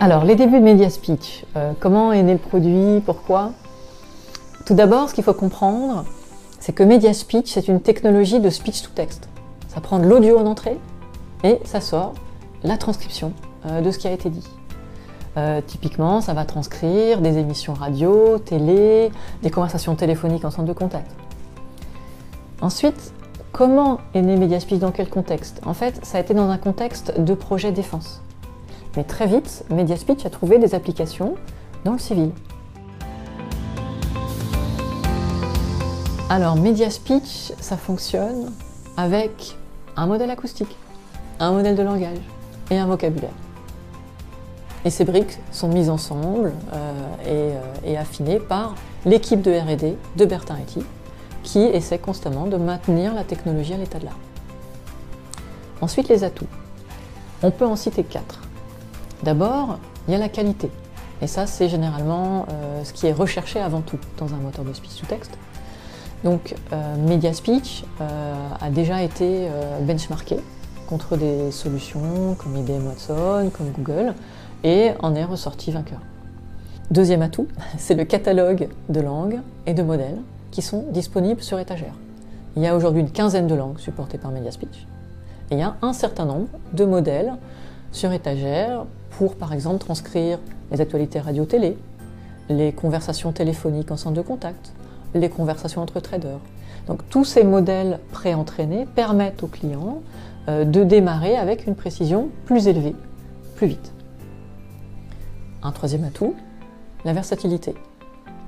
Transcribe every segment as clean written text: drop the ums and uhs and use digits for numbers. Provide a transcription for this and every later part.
Alors, les débuts de MediaSpeech, comment est né le produit, pourquoi? Tout d'abord, ce qu'il faut comprendre, c'est que MediaSpeech, c'est une technologie de speech-to-text. Ça prend de l'audio en entrée et ça sort la transcription de ce qui a été dit. Typiquement, ça va transcrire des émissions radio, télé, des conversations téléphoniques en centre de contact. Ensuite, comment est né MediaSpeech, dans quel contexte? En fait, ça a été dans un contexte de projet défense. Mais très vite, MediaSpeech a trouvé des applications dans le civil. Alors, MediaSpeech, ça fonctionne avec un modèle acoustique, un modèle de langage et un vocabulaire. Et ces briques sont mises ensemble et affinées par l'équipe de R&D de Bertin IT, qui essaie constamment de maintenir la technologie à l'état de l'art. Ensuite, les atouts. On peut en citer 4. D'abord, il y a la qualité. Et ça, c'est généralement ce qui est recherché avant tout dans un moteur de speech-to-text. Donc, MediaSpeech a déjà été benchmarké contre des solutions comme IBM Watson, comme Google, et en est ressorti vainqueur. Deuxième atout, c'est le catalogue de langues et de modèles qui sont disponibles sur étagère. Il y a aujourd'hui une quinzaine de langues supportées par MediaSpeech. Et il y a un certain nombre de modèles sur étagère pour, par exemple, transcrire les actualités radio-télé, les conversations téléphoniques en centre de contact, les conversations entre traders. Donc tous ces modèles pré-entraînés permettent aux clients de démarrer avec une précision plus élevée, plus vite. Un troisième atout, la versatilité.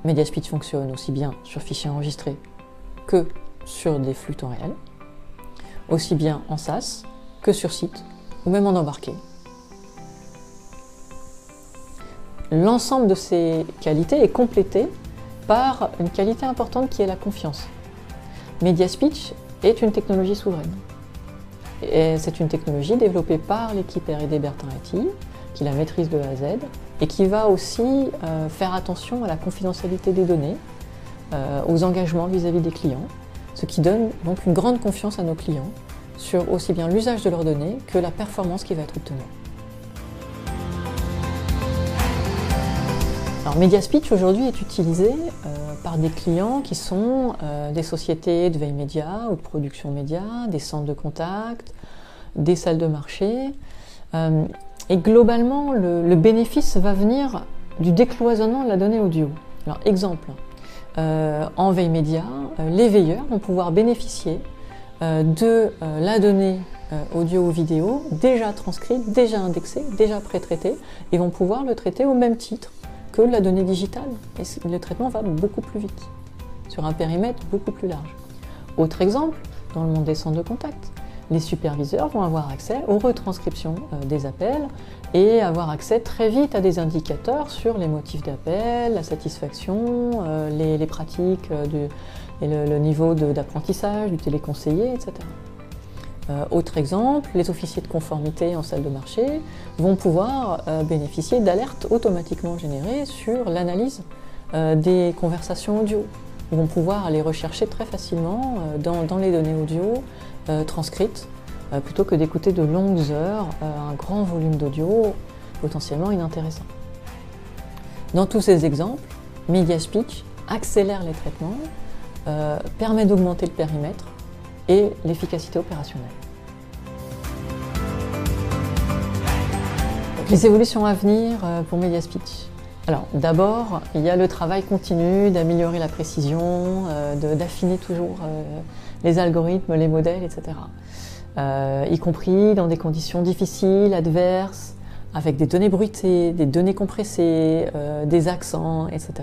MediaSpeech fonctionne aussi bien sur fichiers enregistrés que sur des flux temps réel, aussi bien en SaaS que sur site ou même en embarqué. L'ensemble de ces qualités est complété par une qualité importante qui est la confiance. MediaSpeech est une technologie souveraine. Et c'est une technologie développée par l'équipe R&D Bertin IT, qui la maîtrise de A à Z, et qui va aussi faire attention à la confidentialité des données, aux engagements vis-à-vis des clients, ce qui donne donc une grande confiance à nos clients sur aussi bien l'usage de leurs données que la performance qui va être obtenue. Alors, MediaSpeech aujourd'hui est utilisé par des clients qui sont des sociétés de veille média ou de production média, des centres de contact, des salles de marché. Et globalement, le bénéfice va venir du décloisonnement de la donnée audio. Alors, exemple, en veille média, les veilleurs vont pouvoir bénéficier de la donnée audio ou vidéo déjà transcrite, déjà indexée, déjà pré-traitée, et vont pouvoir le traiter au même titre que la donnée digitale. Et le traitement va beaucoup plus vite, sur un périmètre beaucoup plus large. Autre exemple, dans le monde des centres de contact, les superviseurs vont avoir accès aux retranscriptions des appels et avoir accès très vite à des indicateurs sur les motifs d'appel, la satisfaction, les pratiques et le niveau d'apprentissage du téléconseiller, etc. Autre exemple, les officiers de conformité en salle de marché vont pouvoir bénéficier d'alertes automatiquement générées sur l'analyse des conversations audio. Ils vont pouvoir aller rechercher très facilement dans les données audio transcrites, plutôt que d'écouter de longues heures un grand volume d'audio potentiellement inintéressant. Dans tous ces exemples, MediaSpeech accélère les traitements, permet d'augmenter le périmètre et l'efficacité opérationnelle. Donc, les évolutions à venir pour MediaSpeech. Alors d'abord, il y a le travail continu d'améliorer la précision, d'affiner toujours les algorithmes, les modèles, etc. Y compris dans des conditions difficiles, adverses, avec des données bruitées, des données compressées, des accents, etc.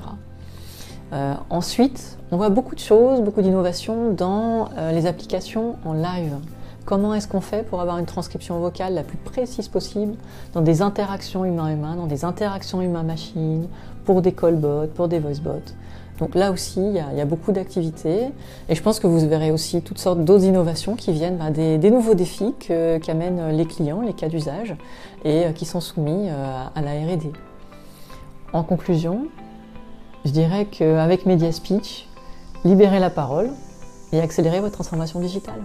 Ensuite, on voit beaucoup de choses, beaucoup d'innovations dans les applications en live. Comment est-ce qu'on fait pour avoir une transcription vocale la plus précise possible dans des interactions humain-humain, dans des interactions humain-machine, pour des callbots, pour des voicebots. Donc là aussi, il y a beaucoup d'activités et je pense que vous verrez aussi toutes sortes d'autres innovations qui viennent des nouveaux défis qu'amènent les clients, les cas d'usage et qui sont soumis à la R&D. En conclusion, je dirais qu'avec MediaSpeech, libérez la parole et accélérez votre transformation digitale.